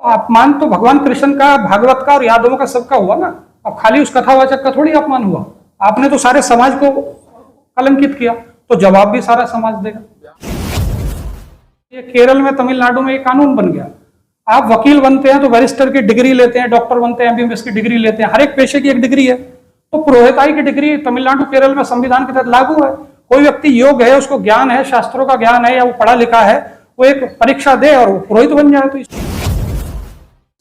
अपमान तो भगवान कृष्ण का, भागवत का और यादवों का सबका हुआ ना। अब खाली उस कथावाचक का थोड़ी अपमान हुआ। आपने तो सारे समाज को कलंकित किया, तो जवाब भी सारा समाज देगा। ये केरल में, तमिलनाडु में ये कानून बन गया। आप वकील बनते हैं तो बैरिस्टर की डिग्री लेते हैं, डॉक्टर बनते हैं एमबीबीएस की डिग्री लेते हैं, हर एक पेशे की एक डिग्री है। तो पुरोहिताई की डिग्री तमिलनाडु केरल में संविधान के तहत लागू है। कोई व्यक्ति योग्य है, उसको ज्ञान है, शास्त्रों का ज्ञान है, या वो पढ़ा लिखा है, वो एक परीक्षा दे और वो पुरोहित बन जाए।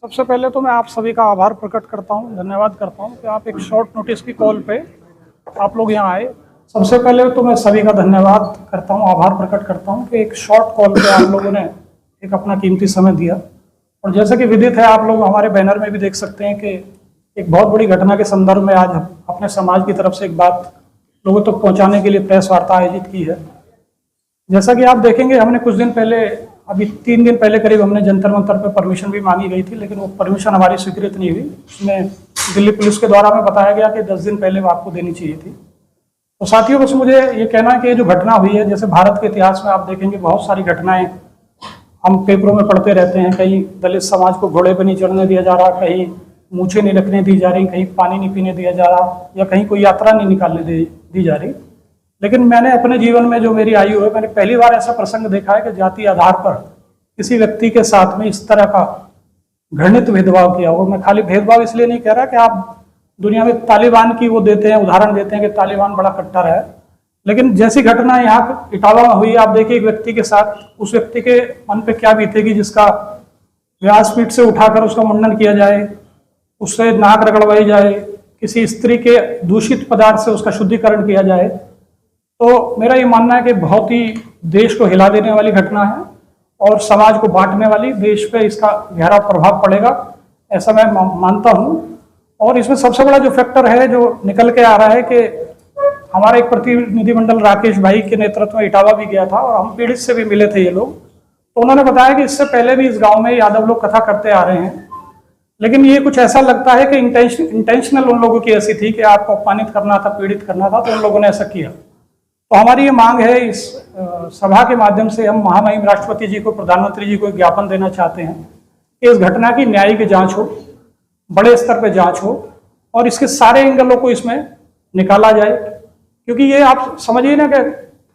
तो सबसे पहले तो मैं आप सभी का आभार प्रकट करता हूं, धन्यवाद करता हूं कि आप एक शॉर्ट नोटिस की कॉल पे आप लोग यहाँ आए। सबसे पहले तो मैं सभी का धन्यवाद करता हूं, आभार प्रकट करता हूं कि एक शॉर्ट कॉल पे आप लोगों ने एक अपना कीमती समय दिया। और जैसा कि विदित है, आप लोग हमारे बैनर में भी देख सकते हैं कि एक बहुत बड़ी घटना के संदर्भ में आज हम अपने समाज की तरफ से एक बात लोगों तक पहुँचाने के लिए प्रेस वार्ता आयोजित की है। जैसा कि आप देखेंगे, हमने कुछ दिन पहले, अभी 3 दिन पहले करीब, हमने जंतर मंतर पे परमिशन भी मांगी गई थी, लेकिन वो परमिशन हमारी स्वीकृत नहीं हुई। उसमें दिल्ली पुलिस के द्वारा हमें बताया गया कि 10 दिन पहले वो आपको देनी चाहिए थी। तो साथियों, बस मुझे ये कहना है कि ये जो घटना हुई है, जैसे भारत के इतिहास में आप देखेंगे बहुत सारी घटनाएं हम पेपरों में पढ़ते रहते हैं। कहीं दलित समाज को घोड़े पर नहीं चढ़ने दिया जा रहा, कहीं मूछें नहीं रखने दी जा रही, कहीं पानी नहीं पीने दिया जा रहा, या कहीं कोई यात्रा नहीं निकालने दी जा रही। लेकिन मैंने अपने जीवन में, जो मेरी आयु है, मैंने पहली बार ऐसा प्रसंग देखा है कि जाति आधार पर किसी व्यक्ति के साथ में इस तरह का घृणित भेदभाव किया हो। मैं खाली भेदभाव इसलिए नहीं कह रहा कि आप दुनिया में तालिबान की वो देते हैं, उदाहरण देते हैं कि तालिबान बड़ा कट्टर है, लेकिन जैसी घटना यहाँ इटावा में हुई, आप देखिए एक व्यक्ति के साथ, उस व्यक्ति के मन पे क्या बीतेगी जिसका व्यासपीठ से उठाकर उसका मुंडन किया जाए, उससे नाक रगड़वाई जाए, किसी स्त्री के दूषित पदार्थ से उसका शुद्धिकरण किया जाए। तो मेरा ये मानना है कि बहुत ही देश को हिला देने वाली घटना है और समाज को बांटने वाली, देश पे इसका गहरा प्रभाव पड़ेगा, ऐसा मैं मानता हूँ। और इसमें सबसे बड़ा जो फैक्टर है जो निकल के आ रहा है कि हमारा एक प्रतिनिधिमंडल राकेश भाई के नेतृत्व में इटावा भी गया था और हम पीड़ित से भी मिले थे ये लोग। तो उन्होंने बताया कि इससे पहले भी इस गांव में यादव लोग कथा करते आ रहे हैं, लेकिन ये कुछ ऐसा लगता है कि इंटेंशनल उन लोगों की ऐसी थी कि आपको अपमानित करना था, पीड़ित करना था, तो उन लोगों ने ऐसा किया। तो हमारी ये मांग है, इस सभा के माध्यम से हम महामहिम राष्ट्रपति जी को, प्रधानमंत्री जी को एक ज्ञापन देना चाहते हैं कि इस घटना की न्यायिक जांच हो, बड़े स्तर पर जांच हो और इसके सारे एंगलों को इसमें निकाला जाए। क्योंकि ये आप समझिए ना कि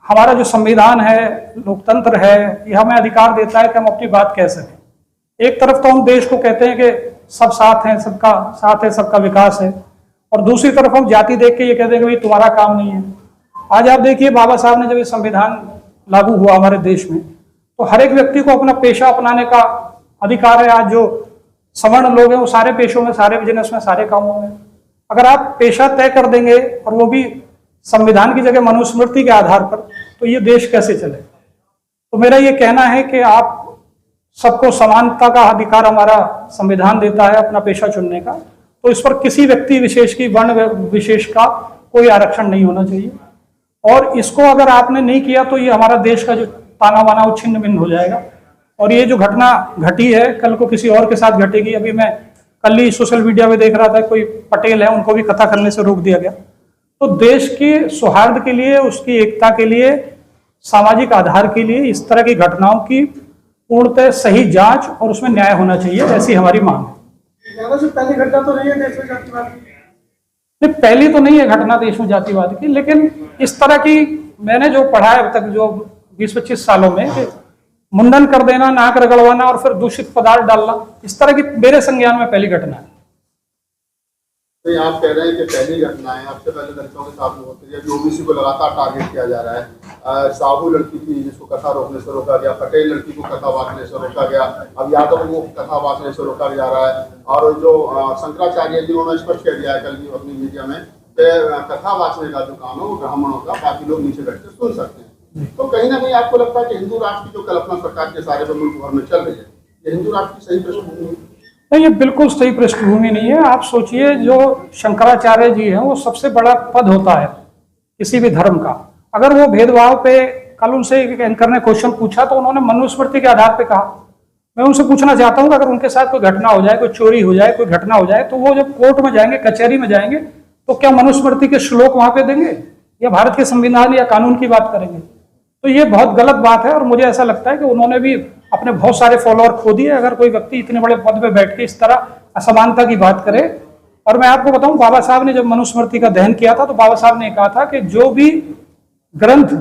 हमारा जो संविधान है, लोकतंत्र है, ये हमें अधिकार देता है कि हम अपनी बात कह सकें। एक तरफ तो हम देश को कहते हैं कि सब साथ हैं, सबका साथ है, सबका विकास है, और दूसरी तरफ हम जाति देख के ये कहते हैं कि भाई तुम्हारा काम नहीं है। आज आप देखिए, बाबा साहब ने जब ये संविधान लागू हुआ हमारे देश में, तो हर एक व्यक्ति को अपना पेशा अपनाने का अधिकार है। आज जो सवर्ण लोग हैं वो सारे पेशों में, सारे बिजनेस में, सारे कामों में, अगर आप पेशा तय कर देंगे और वो भी संविधान की जगह मनुस्मृति के आधार पर, तो ये देश कैसे चले। तो मेरा ये कहना है कि आप सबको समानता का अधिकार हमारा संविधान देता है अपना पेशा चुनने का, तो इस पर किसी व्यक्ति विशेष की, वर्ण विशेष का कोई आरक्षण नहीं होना चाहिए। और इसको अगर आपने नहीं किया तो ये हमारा देश का जो ताना बाना वो छिन्न भिन्न हो जाएगा। और ये जो घटना घटी है, कल को किसी और के साथ घटेगी। अभी मैं कल ही सोशल मीडिया में देख रहा था, कोई पटेल है, उनको भी कथा करने से रोक दिया गया। तो देश के सौहार्द के लिए, उसकी एकता के लिए, सामाजिक आधार के लिए इस तरह की घटनाओं की पूर्णतः सही जांच और उसमें न्याय होना चाहिए, ऐसी हमारी मांग है। पहली घटना तो नहीं है देश में जातिवाद की? नहीं, पहली तो नहीं है घटना देश में जातिवाद की, लेकिन इस तरह की मैंने जो पढ़ा है अब तक, जो 20-25 सालों में, मुंडन कर देना, नाक रगड़वाना और फिर दूषित पदार्थ डालना, इस तरह की मेरे संज्ञान में पहली घटना है। तो आप कह रहे हैं कि पहली घटना है, आपसे पहले दलितों के साथ होती है, ओबीसी को लगातार टारगेट किया जा रहा है। साहू लड़की थी जिसको कथा रोकने से रोका गया, पटेल लड़की को कथा बांटने से रोका गया, अब यादव को कथा बांटने से रोका जा रहा है। और जो शंकराचार्य जी, उन्होंने स्पष्ट कह दिया है कल की अपनी मीडिया में, कथा बांटने का जो काम है वो ब्राह्मणों का, बाकी लोग नीचे बैठ के सुन सकते हैं। तो कहीं ना कहीं आपको लगता है कि हिंदू राष्ट्र की जो कल्पना सरकार के सारे मुल्क भर में चल रही है, ये हिंदू राष्ट्र की सही पृष्ठभूमि? नहीं, ये बिल्कुल सही पृष्ठभूमि नहीं है। आप सोचिए, जो शंकराचार्य जी हैं, वो सबसे बड़ा पद होता है किसी भी धर्म का। अगर वो भेदभाव पे, कल उनसे एक एंकर ने क्वेश्चन पूछा तो उन्होंने मनुस्मृति के आधार पे कहा। मैं उनसे पूछना चाहता हूँ कि अगर उनके साथ कोई घटना हो जाए, कोई चोरी हो जाए, कोई घटना हो जाए, तो वो जब कोर्ट में जाएंगे, कचहरी में जाएंगे, तो क्या मनुस्मृति के श्लोक वहां पे देंगे या भारत के संविधान या कानून की बात करेंगे? तो ये बहुत गलत बात है और मुझे ऐसा लगता है कि उन्होंने भी अपने बहुत सारे फॉलोअर खो दिए अगर कोई व्यक्ति इतने बड़े पद पे बैठ के इस तरह असमानता की बात करे। और मैं आपको बताऊं, बाबा साहब ने जब मनुस्मृति का दहन किया था तो बाबा साहब ने कहा था कि जो भी ग्रंथ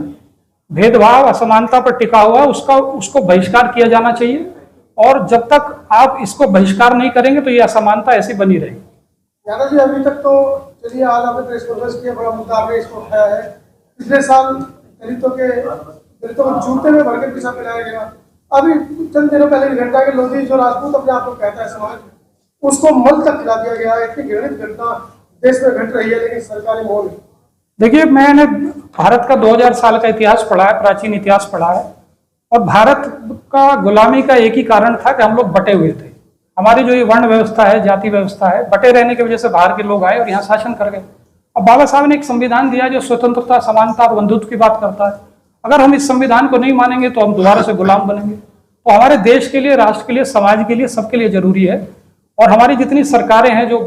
भेदभाव असमानता पर टिका हुआ है उसको बहिष्कार किया जाना चाहिए, और जब तक आप इसको बहिष्कार नहीं करेंगे तो ये असमानता ऐसी बनी रहेगी। यादव जी, अभी तक तो चलिए आज आपने प्रेस कॉन्फ्रेंस किया, बड़ा मुद्दा आपने इसको उठाया है। पिछले साल दलितों को जूते में भर के पीछा पिलाया गया। अभी चंद दिनों पहले की घटना के लोधी जो राजपूत अपने आप को कहता है समाज, उसको मल तक खिला दिया गया है। इतनी घृणित घटना देश में घट रही है, लेकिन सरकारी मौन। देखिए, मैंने भारत का 2000 साल का इतिहास पढ़ा है, प्राचीन इतिहास पढ़ा है, और भारत का गुलामी का एक ही कारण था कि हम लोग बटे हुए थे। हमारी जो ये वर्ण व्यवस्था है, जाति व्यवस्था है, बटे रहने की वजह से बाहर के लोग आए और यहाँ शासन कर गए। अब बाबा साहब ने एक संविधान दिया जो स्वतंत्रता, समानता और बंधुत्व की बात करता है। अगर हम इस संविधान को नहीं मानेंगे तो हम दोबारा से गुलाम बनेंगे। तो हमारे देश के लिए, राष्ट्र के लिए, समाज के लिए, सबके लिए जरूरी है। और हमारी जितनी सरकारें हैं जो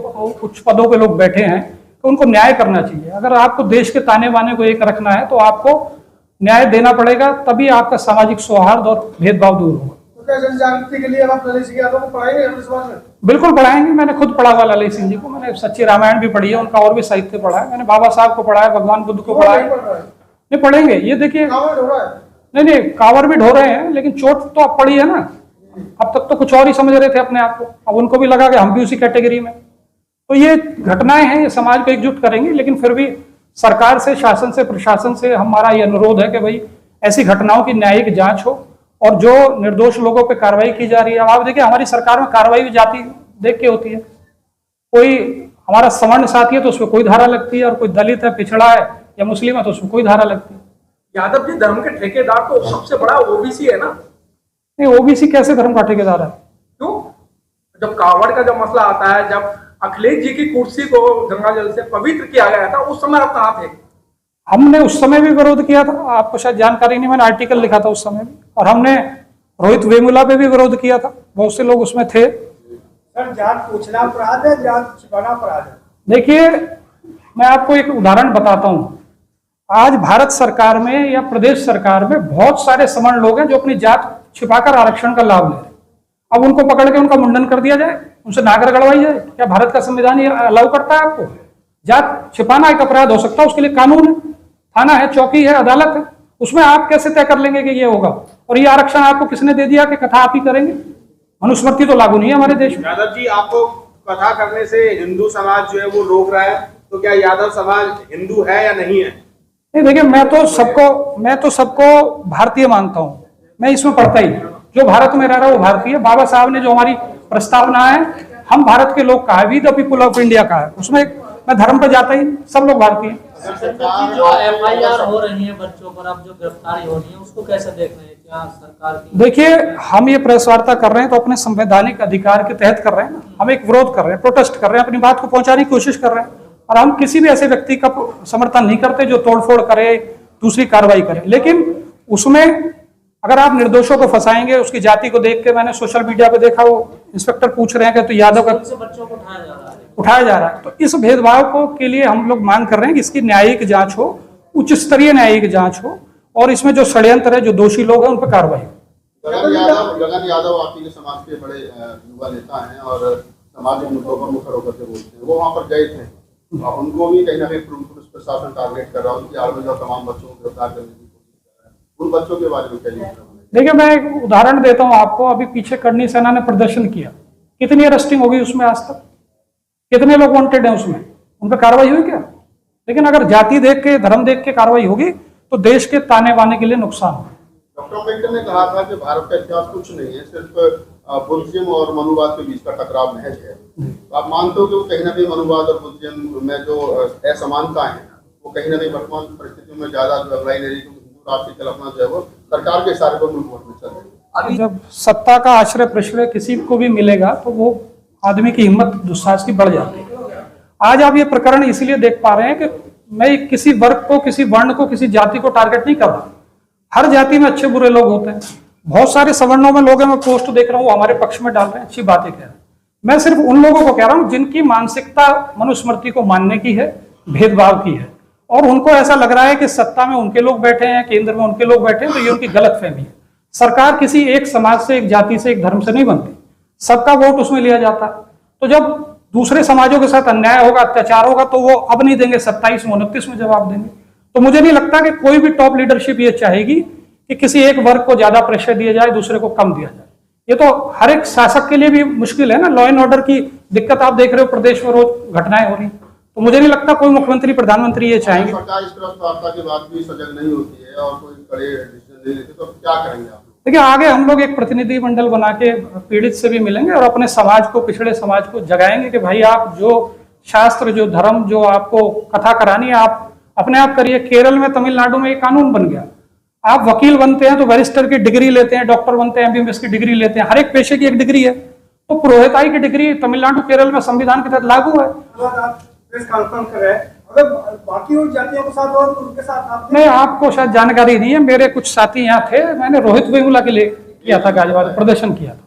उच्च पदों पे लोग बैठे हैं, तो उनको न्याय करना चाहिए। अगर आपको देश के ताने बाने को एक रखना है तो आपको न्याय देना पड़ेगा, तभी आपका सामाजिक सौहार्द और भेदभाव दूर होगा। तो क्या जनजागृति के लिए आप ललित सिंह यादव को पढ़ाएंगे अपने समाज में? बिल्कुल पढ़ाएंगे। मैंने खुद पढ़ा हुआ ललित सिंह जी को, मैंने सच्ची रामायण भी पढ़ी है, उनका और भी साहित्य पढ़ा है। मैंने बाबा साहब को पढ़ा है, भगवान बुद्ध को पढ़ा है। नहीं पढ़ेंगे, ये देखिए। नहीं, कांवर भी ढो रहे हैं, लेकिन चोट तो अब पड़ी है ना। अब तक तो कुछ और ही समझ रहे थे अपने आप को, अब उनको भी लगा कि हम भी उसी कैटेगरी में। तो ये घटनाएं हैं, ये समाज को एकजुट करेंगे। लेकिन फिर भी सरकार से, शासन से, प्रशासन से हमारा ये अनुरोध है कि भाई ऐसी घटनाओं की न्यायिक जांच हो और जो निर्दोष लोगों पे कार्रवाई की जा रही है। अब आप देखिए, हमारी सरकार में कार्रवाई भी जाति देख के होती है। कोई हमारा सवर्ण साथी है तो उसमें कोई धारा लगती है, और कोई दलित है, पिछड़ा है या मुस्लिम है तो उसमें कोई धारा लगती है। यादव जी, धर्म के ठेकेदार तो सबसे बड़ा ओबीसी है ना? नहीं, ओबीसी कैसे धर्म का ठेकेदार है? क्यों? जब कांवड़ का जब मसला आता है, जब अखिलेश जी की कुर्सी को गंगा जल से पवित्र किया गया था, उस समय आप कहाँ थे? हमने उस समय भी विरोध किया था, आपको शायद जानकारी नहीं, मैंने आर्टिकल लिखा था उस समय भी। और हमने रोहित वेमुला पे भी विरोध किया था, बहुत से लोग उसमें थे। सर, जात पूछना अपराध है, जात छिपाना अपराध है? देखिए, मैं आपको एक उदाहरण बताता हूं। आज भारत सरकार में या प्रदेश सरकार में बहुत सारे सवर्ण लोग हैं जो अपनी जात छिपाकर आरक्षण का लाभ ले रहे हैं। अब उनको पकड़ के उनका मुंडन कर दिया जाए, उनसे नाक रगड़वाई जाए? क्या भारत का संविधान ये अलाउ करता है आपको? जात छिपाना एक अपराध हो सकता है, उसके लिए कानून है, थाना है, चौकी है, अदालत है। उसमें आप कैसे तय कर लेंगे कि ये होगा? और ये आरक्षण आपको किसने दे दिया कि कथा आप ही करेंगे? मनुस्मृति तो लागू नहीं है हमारे देश में। यादव जी, आपको कथा करने से हिंदू समाज जो है वो रोक रहा है, तो क्या यादव समाज हिंदू है या नहीं है? नहीं, देखिए, मैं तो सबको भारतीय मानता हूं। मैं इसमें पढ़ता ही, जो भारत में रह रहा है वो भारतीय। बाबा साहब ने जो हमारी प्रस्तावना है, हम भारत के लोग कहा है, we the people of India का है, उसमें मैं धर्म पे जाता ही, सब लोग भारतीय। जो एफआईआर हो रही है बच्चों पर, अब जो गिरफ्तारी हो रही है, उसको कैसे देख रहे हैं? क्या सरकार की? देखिए, हम ये प्रेस वार्ता कर रहे हैं तो अपने संवैधानिक अधिकार के तहत कर रहे हैं ना। हम एक विरोध कर रहे हैं, प्रोटेस्ट कर रहे हैं, अपनी बात को पहुंचाने की कोशिश कर रहे हैं। और हम किसी भी ऐसे व्यक्ति का समर्थन नहीं करते जो तोड़फोड़ करे, दूसरी कार्रवाई करे। लेकिन उसमें अगर आप निर्दोषों को फंसाएंगे, उसकी जाति को देख के, मैंने सोशल मीडिया पे देखा, वो इंस्पेक्टर पूछ रहे हैं कि तो यादव का बच्चों को उठाया जा रहा है। तो इस भेदभाव को के लिए हम लोग मांग कर रहे हैं कि इसकी न्यायिक जांच हो, उच्च स्तरीय न्यायिक जांच हो, और इसमें जो षड्यंत्र है, जो दोषी लोग हैं, उन पर कार्रवाई हो। गगन यादव आपके समाज के बड़े युवा नेता हैं और सामाजिक मुद्दों पर मुखर होकर के बोलते हैं। वो वहाँ पर गए थे, उनको भी कहीं ना कहीं पुलिस प्रशासन टारगेट कर रहा है, उनकी आड़ में तमाम बच्चों को गिरफ्तार करने की कोशिश कर रहा है। उन बच्चों के बारे में क्या? देखिए, मैं एक उदाहरण देता हूं आपको। अभी पीछे करनी सेना ने प्रदर्शन किया, कितनी अरेस्टिंग होगी उसमें आज तक? कितने लोग वांटेड हैं उसमें? उन पर कार्रवाई हुई क्या? लेकिन अगर जाति देख के, धर्म देख के कार्रवाई होगी तो देश के ताने बाने के लिए नुकसान होगा। डॉक्टर अम्बेडकर ने कहा था कि भारत का इतिहास कुछ नहीं है, सिर्फ बुद्धिज्म और मनुवाद के बीच का टकराव महज है। आप मानते हो कि कहीं ना कहीं मनुवाद और बुद्धिज्म में जो असमानता है, वो कहीं ना कहीं वर्तमान परिस्थितियों में ज्यादा अगलाई नहीं, क्योंकि हिंदू राष्ट्र की कल्पना जो है वो सरकार के इशारे पर मुल्क में चल रही है। अभी जब सत्ता का आश्रय प्रश्रय किसी को भी मिलेगा तो वो आदमी की हिम्मत, दुस्साहस की बढ़ जाती है। आज आप ये प्रकरण इसलिए देख पा रहे हैं कि मैं किसी वर्ग को, किसी वर्ण को, किसी जाति को टारगेट नहीं कर रहा। हर जाति में अच्छे बुरे लोग होते हैं। बहुत सारे सवर्णों में लोग हैं, मैं पोस्ट देख रहा हूँ, वो हमारे पक्ष में डाल रहे हैं, अच्छी बातें कह रहे हैं। मैं सिर्फ उन लोगों को कह रहा हूँ जिनकी मानसिकता मनुस्मृति को मानने की है, भेदभाव की है, और उनको ऐसा लग रहा है कि सत्ता में उनके लोग बैठे हैं, केंद्र में उनके लोग बैठे हैं, तो ये उनकी गलत फहमी है। सरकार किसी एक समाज से, एक जाति से, एक धर्म से नहीं बनती, सबका वोट उसमें लिया जाता है। तो जब दूसरे समाजों के साथ अन्याय होगा, अत्याचार होगा, तो वो अब नहीं देंगे, 27 में 29 में जवाब देंगे। तो मुझे नहीं लगता कि कोई भी टॉप लीडरशिप ये चाहेगी कि किसी एक वर्ग को ज्यादा प्रेशर दिया जाए, दूसरे को कम दिया जाए। ये तो हर एक शासक के लिए भी मुश्किल है ना। लॉ एंड ऑर्डर की दिक्कत आप देख रहे हो, प्रदेश में रोज घटनाएं हो रही। तो मुझे नहीं लगता कोई मुख्यमंत्री, प्रधानमंत्री ये चाहेंगे। सरकार इस तरह वार्ता के बाद भी सजग नहीं होती है और कोई कड़े डिसीजन नहीं लेती, तो क्या करेंगे आप? देखिए, आगे हम लोग एक प्रतिनिधि मंडल बना के पीड़ित से भी मिलेंगे और अपने समाज को, पिछड़े समाज को जगाएंगे कि भाई आप जो शास्त्र, जो धर्म, जो आपको कथा करानी है, आप अपने आप करिए। केरल में, तमिलनाडु में एक कानून बन गया, आप वकील बनते हैं तो बैरिस्टर की डिग्री लेते हैं, डॉक्टर बनते हैं एमबीबीएस की डिग्री लेते हैं, हर एक पेशे की एक डिग्री है। तो पुरोहिताई की डिग्री तमिलनाडु, केरल में संविधान के तहत लागू है। अगर बाकी और जातियों के साथ और उनके साथ आप नहीं, आपको शायद जानकारी नहीं है, मेरे कुछ साथी यहाँ थे, मैंने रोहित वेमुला के लिए किया था, गाजियाबाद प्रदर्शन किया था।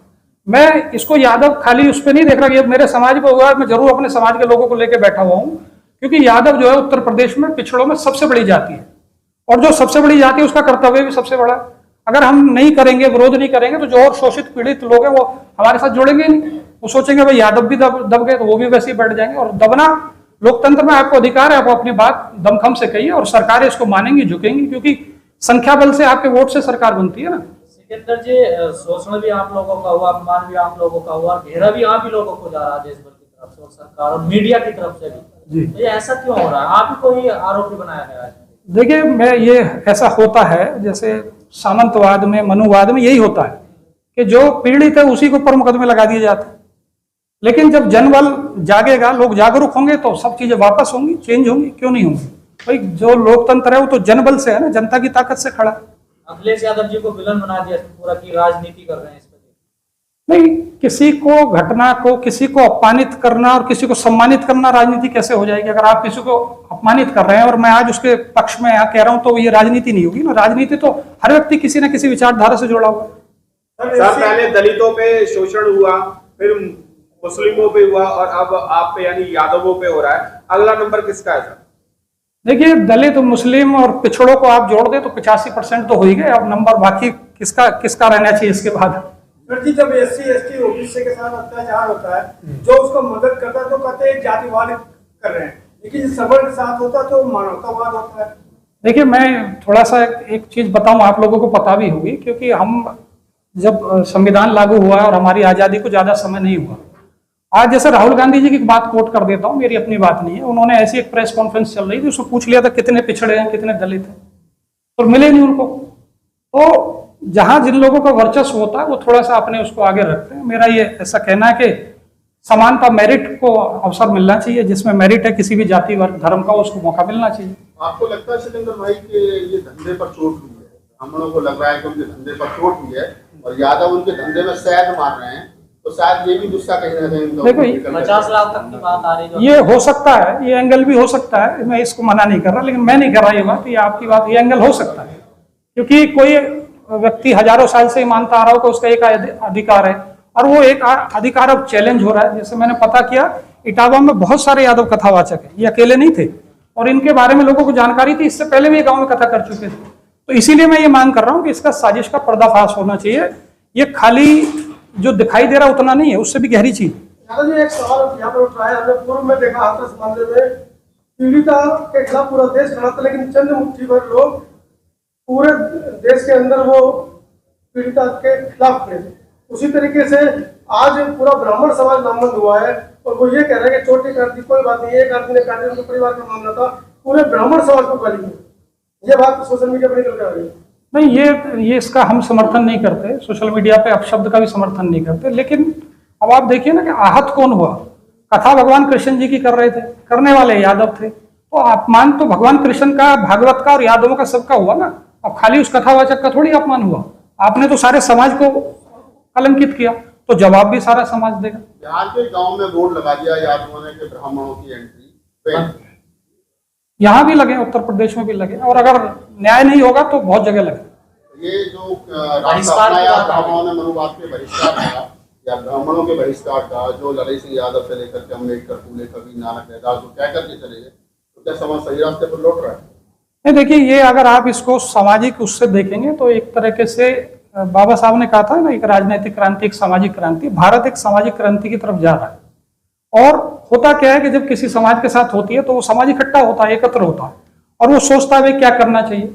मैं इसको यादव खाली उस पर नहीं देख रहा कि मेरे समाज पर हुआ, मैं जरूर अपने समाज के लोगों को लेकर बैठा हुआ हूँ, क्योंकि यादव जो है उत्तर प्रदेश में पिछड़ों में सबसे बड़ी जाति है, और जो सबसे बड़ी जाति है उसका कर्तव्य भी सबसे बड़ा। अगर हम नहीं करेंगे, विरोध नहीं करेंगे, तो जो और शोषित पीड़ित लोग हैं वो हमारे साथ जुड़ेंगे नहीं। वो सोचेंगे भाई यादव भी दब गए, तो वो भी वैसे ही बैठ जाएंगे। और दबना लोकतंत्र में आपको अधिकार है, आप अपनी बात दमखम से कहिए और सरकारें इसको मानेंगी, झुकेंगी, क्योंकि संख्या बल से, आपके वोट से सरकार बनती है ना। सिकंदर जी, शोषण भी आप लोगों का हुआ, अपमान भी आप लोगों का हुआ, घेरा भी आप ही लोगों को जा रहा है देश भर की तरफ से और सरकार और मीडिया की तरफ से भी। तो ये ऐसा क्यों हो रहा है? आप ही को ही आरोपी बनाया गया है। देखिए, मैं ये ऐसा होता है, जैसे सामंतवाद में, मनुवाद में यही होता है कि जो पीड़ित है उसी को ऊपर मुकदमे लगा दिए जाते हैं। लेकिन जब जनबल जागेगा, लोग जागरूक होंगे, तो सब चीजें वापस होंगी, चेंज होंगी। क्यों नहीं होंगी भाई? जो लोकतंत्र है वो तो जनबल से है ना, जनता की ताकत से खड़ा। अखिलेश यादव जी को विलन बना दिया पूरा, की राजनीति कर रहे हैं इस पर। नहीं, किसी को, घटना को, किसी को अपमानित करना और किसी को सम्मानित करना राजनीति कैसे हो जाएगी? अगर आप किसी को अपमानित कर रहे हैं और मैं आज उसके पक्ष में यहाँ कह रहा हूँ, तो ये राजनीति नहीं होगी ना। राजनीति तो हर व्यक्ति किसी न किसी विचारधारा से जुड़ा हुआ है। सर, पहले दलितों पे शोषण हुआ, फिर मुस्लिमों पे हुआ और अब आप पे यानी यादवों पे हो रहा है। अगला नंबर किसका है सर? देखिए, दलित, मुस्लिम और पिछड़ों को आप जोड़ दे तो 85% तो हो ही गए। अब नंबर बाकी किसका रहना चाहिए इसके बाद? जी, जब SC ST OBC के साथ अत्याचार होता है, जो उसको मदद करता है तो कहते हैं जातिवाद कर रहे हैं, लेकिन सबर के साथ होता है तो मानवतावाद होता है। देखिए, मैं थोड़ा सा एक चीज बताऊं, आप लोगों को पता भी होगी, क्योंकि हम जब संविधान लागू हुआ और हमारी आजादी को ज्यादा समय नहीं हुआ। आज जैसे राहुल गांधी जी की बात कोट कर देता हूं, मेरी अपनी बात नहीं है, उन्होंने ऐसी एक प्रेस कॉन्फ्रेंस चल रही थी, उसको पूछ लिया था कितने पिछड़े हैं, कितने दलित हैं, और मिले नहीं उनको। तो जहां जिन लोगों का वर्चस्व होता है वो थोड़ा सा अपने उसको आगे रखते हैं। मेरा ये ऐसा कहना है कि समानता, मेरिट को अवसर मिलना चाहिए, जिसमें मेरिट है किसी भी जाति, वर्ग, धर्म का, उसको मौका मिलना चाहिए। आपको लगता है सिकंदर भाई कि ये धंधे पर चोट हुई है? हम लोगों को लग रहा है कि उनके धंधे पर चोट हुई है और यादव उनके धंधे में शहद मार रहे हैं, तो शायद ये भी गुस्सा कहीं ना कहीं देखो, 50 लाख तक की बात आ रही है। ये हो सकता है, ये एंगल भी हो सकता है, मैं इसको मना नहीं कर रहा, लेकिन मैं नहीं कर रहा ये बात, ये आपकी बात, ये एंगल हो सकता है, क्योंकि कोई व्यक्ति हजारों साल से मानता आ रहा हो कि उसका एक अधिकार है, और वो एक अधिकार अब चैलेंज हो रहा है। जैसे मैंने पता किया, इटावा में बहुत सारे यादव कथावाचक हैं, ये अकेले नहीं थे, और इनके बारे में लोगों को जानकारी थी, इससे पहले भी ये गांव में कथा कर चुके थे। तो इसीलिए मैं ये मांग कर रहा हूँ कि इसका साजिश का पर्दाफाश होना चाहिए। ये खाली जो दिखाई दे रहा उतना नहीं है, उससे भी गहरी चीज। यादव जी, एक सवाल यहाँ पर उठा है, हमने पूर्व में देखा हाथरस मामले में पीड़िता के खिलाफ पूरा देश खड़ा था, लेकिन चंद मुट्ठी भर लोग पूरे देश के अंदर वो पीड़िता के खिलाफ खड़े थे। उसी तरीके से आज पूरा ब्राह्मण समाज नामबंद हुआ है और वो ये कह रहे हैं कि चोटी कर दी, कोई बात नहीं, एक आदमी ने काट दिया, उनके परिवार का मामला था, पूरे ब्राह्मण समाज को गाली दी। ये बात सोशल मीडिया पर निकल कर आ रही है। नहीं, ये इसका हम समर्थन नहीं करते, सोशल मीडिया पे अपशब्द का भी समर्थन नहीं करते, लेकिन अब आप देखिए ना कि आहत कौन हुआ। कथा भगवान कृष्ण जी की कर रहे थे, करने वाले यादव थे, तो अपमान तो भगवान कृष्ण का, भागवत का और यादवों का सबका हुआ ना। अब खाली उस कथावाचक का थोड़ी अपमान हुआ, आपने तो सारे समाज को कलंकित किया, तो जवाब भी सारा समाज देगा। बिहार के गांव में बोर्ड लगा दिया यादवों ने कि ब्राह्मणों की एंट्री, यहाँ भी लगे, उत्तर प्रदेश में भी लगे, और अगर न्याय नहीं होगा तो बहुत जगह लगे। ये जो रास्ता अपनाया ब्राह्मणों ने, मनुवाद के बहिष्कार का या ब्राह्मणों के बहिष्कार का, जो लड़ई सिंह यादव से लेकर के अम्बेडकर, फूले, कबीर, नानक, रैदास जो कह करके चले गए, तो क्या समाज सही रास्ते पर लौट रहा है? नहीं, देखिए, ये अगर आप इसको सामाजिक उससे देखेंगे तो एक तरीके से बाबा साहब ने कहा था ना, एक राजनीतिक क्रांति, एक सामाजिक क्रांति। भारत एक सामाजिक क्रांति की तरफ जा रहा है। और होता क्या है कि जब किसी समाज के साथ होती है तो वो समाज इकट्ठा होता है, एकत्र होता है, और वो सोचता है भाई क्या करना चाहिए।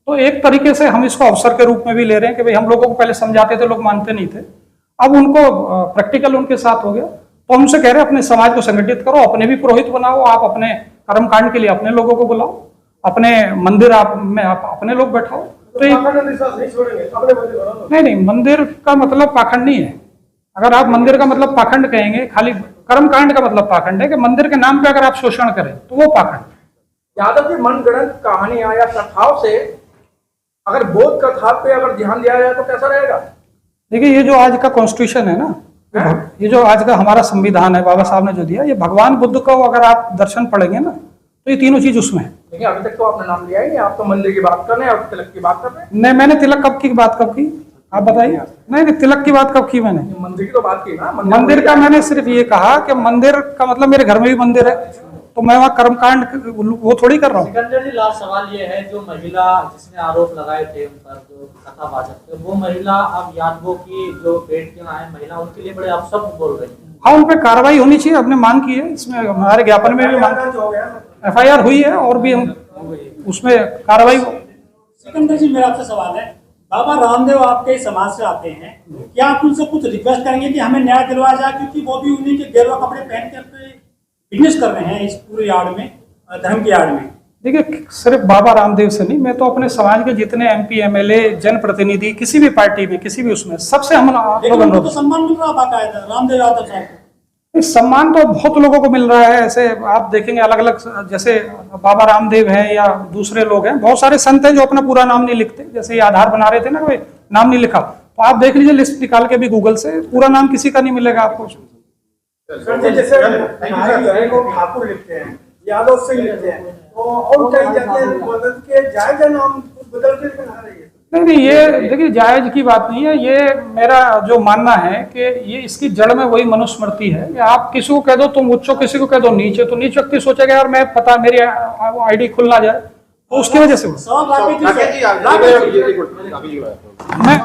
तो एक तरीके से हम इसको अवसर के रूप में भी ले रहे हैं कि भाई हम लोगों को पहले समझाते थे, लोग मानते नहीं थे, अब उनको प्रैक्टिकल उनके साथ हो गया। तो हमसे कह रहे हैं अपने समाज को संगठित करो, अपने भी पुरोहित बनाओ, आप अपने कर्मकांड के लिए अपने लोगों को बुलाओ, अपने मंदिर में आप अपने लोग बैठाओ। तो नहीं, मंदिर का मतलब पाखंड नहीं है। अगर आप मंदिर का मतलब पाखंड कहेंगे, खाली कर्मकांड का मतलब पाखंड है कि मंदिर के नाम पे अगर आप शोषण करें तो वो पाखंड। यादव जी, मनगढ़ंत कहानियां या कथाओं से अगर बोध कथा पे अगर ध्यान दिया जाए तो कैसा रहेगा? देखिए, ये जो आज का कॉन्स्टिट्यूशन है ना, ये जो आज का हमारा संविधान है, बाबा साहब ने जो दिया, ये भगवान बुद्ध को अगर आप दर्शन पढ़ेंगे ना तो ये तीनों चीज उसमें है। लेकिन अभी तक तो आपने नाम लिया ही नहीं, आप तो मंदिर की बात कर रहे हैं और तिलक की बात कर रहे हैं। नहीं, मैंने तिलक कब की बात कब की, आप बताइए। नहीं, तिलक की बात कब की मैंने? मंदिर की तो बात की ना। मंदिर का मैंने सिर्फ ये कहा कि मंदिर का मतलब मेरे घर में भी मंदिर है, तो मैं वहाँ कर्मकांड वो थोड़ी कर रहा हूँ। सिकंदर जी, लास्ट सवाल ये है, जो महिला जिसने आरोप लगाए थे उन पर, जो कथावाचक थे, वो महिला अब यादवों की जो बेटियां हैं महिला, उनके लिए बड़े अपशब्द बोल रही है। हाँ, उन पर कार्रवाई होनी चाहिए, हमने मांग की है, इसमें हमारे ज्ञापन में भी मांग, FIR हुई है और भी हम उसमें कार्रवाई। सिकंदर जी, मेरा आपसे सवाल है, बाबा रामदेव आपके समाज से आते हैं, क्या आप उनसे कुछ रिक्वेस्ट करेंगे कि हमें न्याय दिलवाया जाए, क्योंकि वो भी उन्हीं के गेरुआ कपड़े पहन के अपने बिजनेस कर रहे हैं इस पूरे यार्ड में, धर्म की यार्ड में? देखिए, सिर्फ बाबा रामदेव से नहीं, मैं तो अपने समाज के जितने MP MLA जनप्रतिनिधि, किसी भी पार्टी में, किसी भी उसमें, सबसे हम लोग उनको तो सम्मान मिल रहा बाकायदा रामदेव यादव साहब को। इस सम्मान तो बहुत लोगों को मिल रहा है। ऐसे आप देखेंगे अलग अलग, जैसे बाबा रामदेव हैं या दूसरे लोग हैं, बहुत सारे संत हैं जो अपना पूरा नाम नहीं लिखते, जैसे ये आधार बना रहे थे ना, कोई नाम नहीं लिखा, तो आप देख लीजिए लिस्ट निकाल के भी गूगल से, पूरा नाम किसी का नहीं मिलेगा आपको। जैसे ठाकुर लिखते हैं, यादव सिंह लिखते हैं, तो और कई जगह मदद के जायज नाम बदल के बना रही है। नहीं, ये देखिए जायज की बात नहीं है। ये मेरा जो मानना है कि ये इसकी जड़ में वही मनुस्मृति है कि आप किसी को कह दो तुम उच्च, किसी को कह दो नीचे, तो नीच व्यक्ति सोचेगा यार मैं पता मेरी ID खुल ना जाए, तो उसकी वजह से सवाल मैं